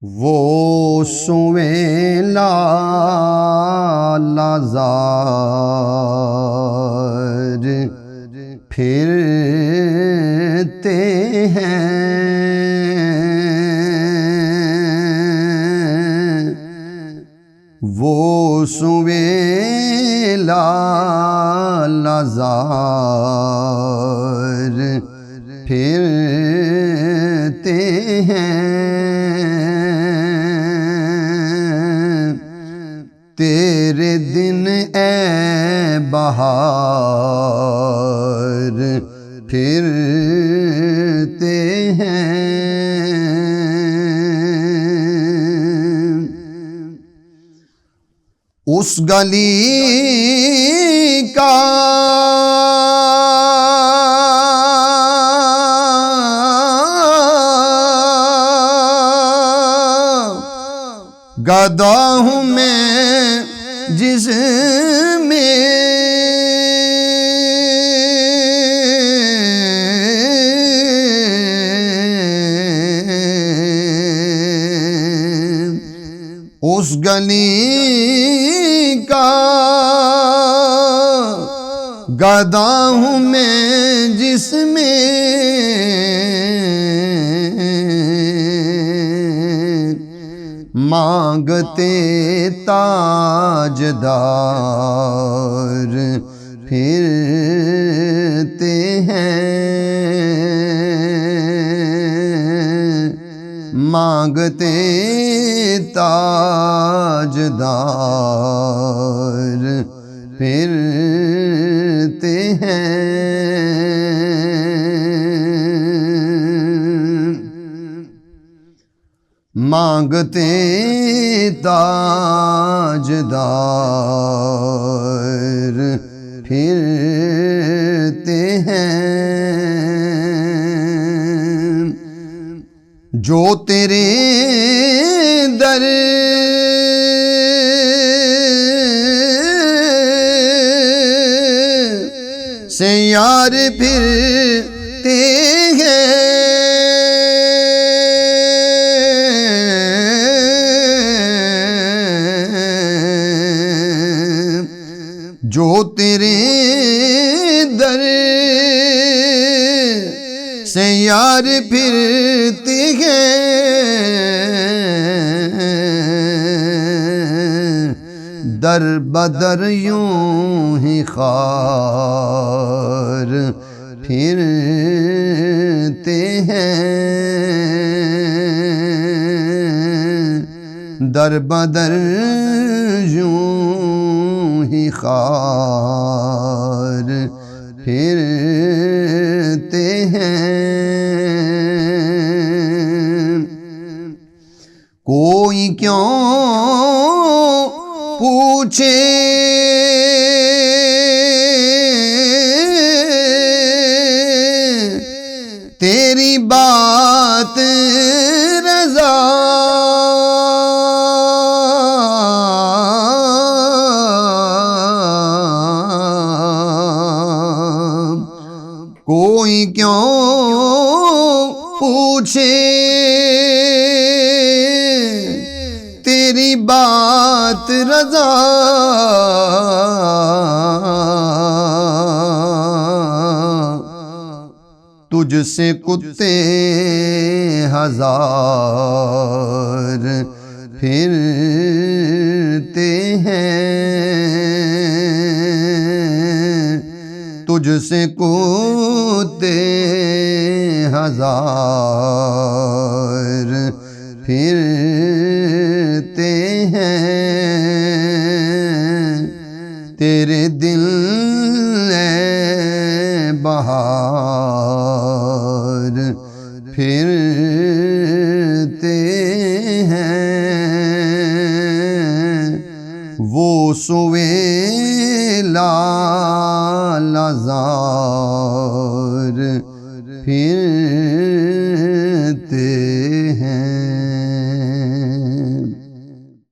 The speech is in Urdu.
وہ سویں لالہزار پھرتے ہیں، وہ سویں لالہزار پھرتے ہیں، تیرے دن اے بہار پھرتے ہیں، اس گلی کا گدا ہوں میں جس میں اس گلی کا گدا ہوں میں جس میں مانگتے تاجدار پھرتے ہیں، مانگتے تاجدار پھرتے ہیں، مانگتے تاجدار پھرتے ہیں، جو تیرے در سے یار پھرتے ہیں، جو تیرے در سے یار پھرتے ہیں، در بدر یوں ہی خار پھرتے ہیں، در بدر یوں ہی خار پھرتے ہیں، کوئی کیوں پوچھے تیری بات رضا، کوئی کیوں پوچھے تیری بات رضا، تجھ سے کتے ہزار پھرتے ہیں، تجھ سے کتے ہزار پھرتے ہیں، تیرے دل اے بہار پھرتے ہیں، وہ سویں لالہزار پھر